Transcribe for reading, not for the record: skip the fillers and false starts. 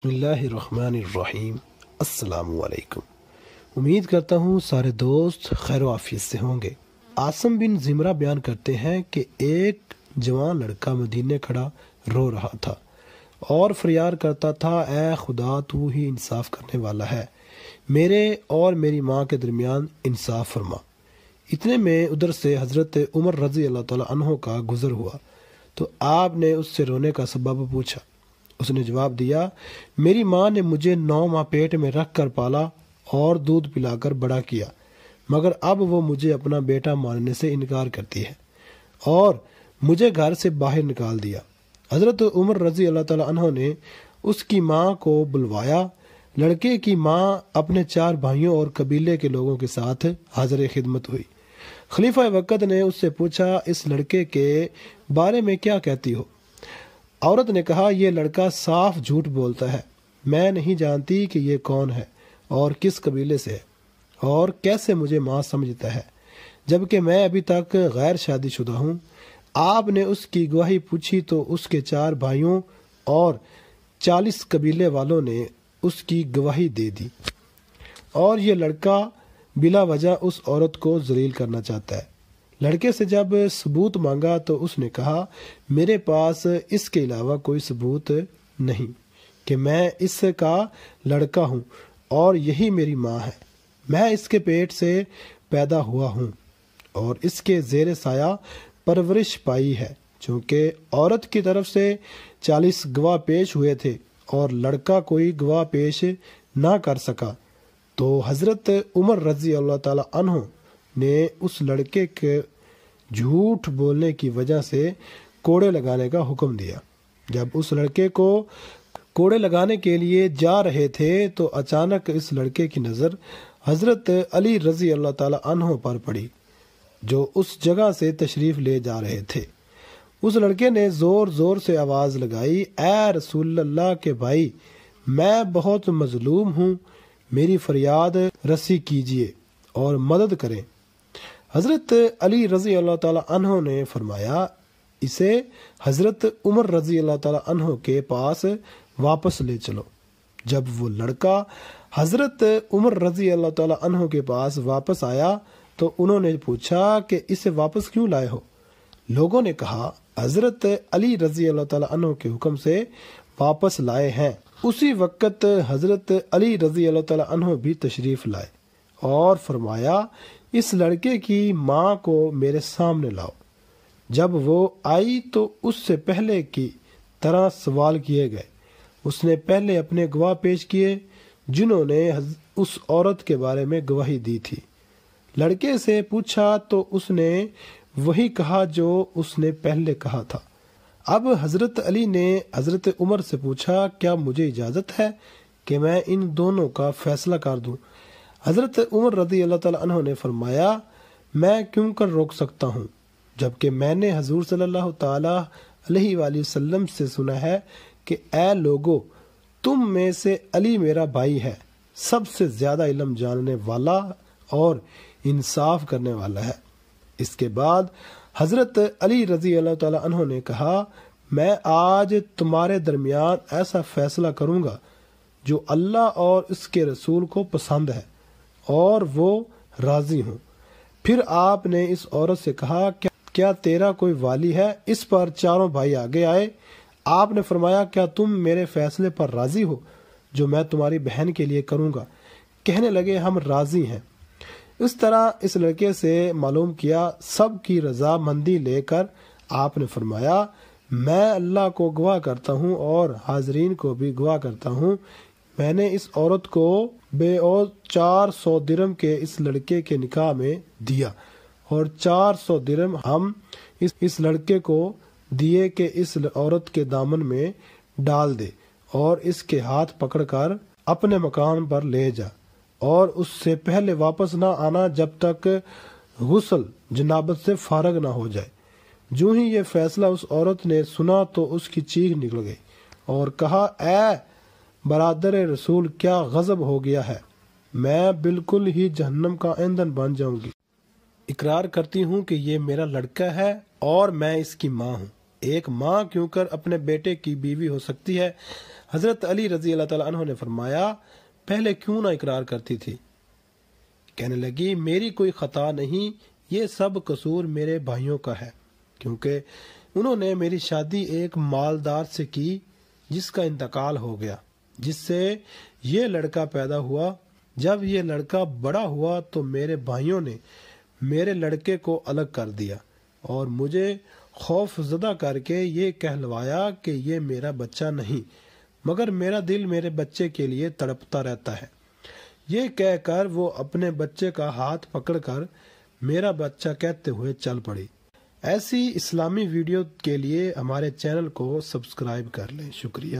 بسم اللہ الرحمن الرحیم۔ السلام علیکم۔ امید کرتا ہوں سارے دوست خیر و عافیت سے ہوں گے۔ عاصم بن زمرہ بیان کرتے ہیں کہ ایک جوان لڑکا مدینے کھڑا رو رہا تھا اور فریاد کرتا تھا، اے خدا تو ہی انصاف کرنے والا ہے، میرے اور میری ماں کے درمیان انصاف فرما۔ اتنے میں ادھر سے حضرت عمر رضی اللہ تعالیٰ عنہ کا گزر ہوا تو آپ نے اس سے رونے کا سبب پوچھا۔ اس نے جواب دیا، میری ماں نے مجھے 9 ماہ پیٹ میں رکھ کر پالا اور دودھ پلا کر بڑا کیا، مگر اب وہ مجھے اپنا بیٹا ماننے سے انکار کرتی ہے اور مجھے گھر سے باہر نکال دیا۔ حضرت عمر رضی اللہ تعالیٰ عنہ نے اس کی ماں کو بلوایا۔ لڑکے کی ماں اپنے 4 بھائیوں اور قبیلے کے لوگوں کے ساتھ حاضر خدمت ہوئی۔ خلیفہ وقت نے اس سے پوچھا، اس لڑکے کے بارے میں کیا کہتی ہو؟ عورت نے کہا، یہ لڑکا صاف جھوٹ بولتا ہے، میں نہیں جانتی کہ یہ کون ہے اور کس قبیلے سے ہے اور کیسے مجھے ماں سمجھتا ہے، جبکہ میں ابھی تک غیر شادی شدہ ہوں۔ آپ نے اس کی گواہی پوچھی تو اس کے 4 بھائیوں اور 40 قبیلے والوں نے اس کی گواہی دے دی، اور یہ لڑکا بلا وجہ اس عورت کو ذلیل کرنا چاہتا ہے۔ لڑکے سے جب ثبوت مانگا تو اس نے کہا، میرے پاس اس کے علاوہ کوئی ثبوت نہیں کہ میں اس کا لڑکا ہوں اور یہی میری ماں ہے۔ میں اس کے پیٹ سے پیدا ہوا ہوں اور اس کے زیر سایہ پرورش پائی ہے، چونکہ عورت کی طرف سے 40 گواہ پیش ہوئے تھے اور لڑکا کوئی گواہ پیش نہ کر سکا، تو حضرت عمر رضی اللہ تعالی عنہ نے اس لڑکے کے جھوٹ بولنے کی وجہ سے کوڑے لگانے کا حکم دیا۔ جب اس لڑکے کو کوڑے لگانے کے لیے جا رہے تھے تو اچانک اس لڑکے کی نظر حضرت علی رضی اللہ تعالی عنہ پر پڑی، جو اس جگہ سے تشریف لے جا رہے تھے۔ اس لڑکے نے زور زور سے آواز لگائی، اے رسول اللہ کے بھائی، میں بہت مظلوم ہوں، میری فریاد رسی کیجیے اور مدد کریں۔ حضرت علی رضی اللہ تعالی عنہ نے فرمایا، اسے حضرت عمر رضی اللہ تعالی عنہ کے پاس واپس لے چلو۔ جب وہ لڑکا حضرت عمر رضی اللہ تعالی عنہ کے پاس واپس آیا تو انہوں نے پوچھا کہ اسے واپس کیوں لائے ہو؟ لوگوں نے کہا، حضرت علی رضی اللہ تعالی عنہ کے حکم سے واپس لائے ہیں۔ اسی وقت حضرت علی رضی اللہ تعالی عنہ بھی تشریف لائے اور فرمایا، اس لڑکے کی ماں کو میرے سامنے لاؤ۔ جب وہ آئی تو اس سے پہلے کی طرح سوال کیے گئے۔ اس نے پہلے اپنے گواہ پیش کیے جنہوں نے اس عورت کے بارے میں گواہی دی تھی۔ لڑکے سے پوچھا تو اس نے وہی کہا جو اس نے پہلے کہا تھا۔ اب حضرت علی نے حضرت عمر سے پوچھا، کیا مجھے اجازت ہے کہ میں ان دونوں کا فیصلہ کر دوں؟ حضرت عمر رضی اللہ تعالیٰ عنہ نے فرمایا، میں کیوں کر روک سکتا ہوں، جبکہ میں نے حضور صلی اللہ تعالیٰ علیہ وآلہ وسلم سے سنا ہے کہ اے لوگو، تم میں سے علی میرا بھائی ہے، سب سے زیادہ علم جاننے والا اور انصاف کرنے والا ہے۔ اس کے بعد حضرت علی رضی اللہ تعالیٰ عنہ نے کہا، میں آج تمہارے درمیان ایسا فیصلہ کروں گا جو اللہ اور اس کے رسول کو پسند ہے اور وہ راضی ہوں۔ پھر آپ نے اس عورت سے کہا، کیا تیرا کوئی والی ہے؟ اس پر 4 بھائی آگے آئے۔ آپ نے فرمایا، کیا تم میرے فیصلے پر راضی ہو جو میں تمہاری بہن کے لیے کروں گا؟ کہنے لگے، ہم راضی ہیں۔ اس طرح اس لڑکے سے معلوم کیا۔ سب کی رضا مندی لے کر آپ نے فرمایا، میں اللہ کو گواہ کرتا ہوں اور حاضرین کو بھی گواہ کرتا ہوں، میں نے اس عورت کو بے عوض 400 درم کے اس لڑکے کے نکاح میں دیا، اور 400 درم ہم اس لڑکے کو دیے کہ اس عورت کے دامن میں ڈال دے اور اس کے ہاتھ پکڑ کر اپنے مکان پر لے جا، اور اس سے پہلے واپس نہ آنا جب تک غسل جنابت سے فارغ نہ ہو جائے۔ جو ہی یہ فیصلہ اس عورت نے سنا تو اس کی چیخ نکل گئی اور کہا، اے برادر رسول، کیا غضب ہو گیا ہے، میں بالکل ہی جہنم کا ایندھن بن جاؤں گی۔ اقرار کرتی ہوں کہ یہ میرا لڑکا ہے اور میں اس کی ماں ہوں۔ ایک ماں کیوں کر اپنے بیٹے کی بیوی ہو سکتی ہے؟ حضرت علی رضی اللہ تعالیٰ عنہ نے فرمایا پہلے کیوں نہ اقرار کرتی تھی؟ کہنے لگی میری کوئی خطا نہیں، یہ سب قصور میرے بھائیوں کا ہے، کیونکہ انہوں نے میری شادی ایک مالدار سے کی جس کا انتقال ہو گیا، جس سے یہ لڑکا پیدا ہوا۔ جب یہ لڑکا بڑا ہوا تو میرے بھائیوں نے میرے لڑکے کو الگ کر دیا اور مجھے خوف زدہ کر کے یہ کہلوایا کہ یہ میرا بچہ نہیں، مگر میرا دل میرے بچے کے لیے تڑپتا رہتا ہے۔ یہ کہہ کر وہ اپنے بچے کا ہاتھ پکڑ کر میرا بچہ کہتے ہوئے چل پڑی۔ ایسی اسلامی ویڈیو کے لیے ہمارے چینل کو سبسکرائب کر لیں۔ شکریہ۔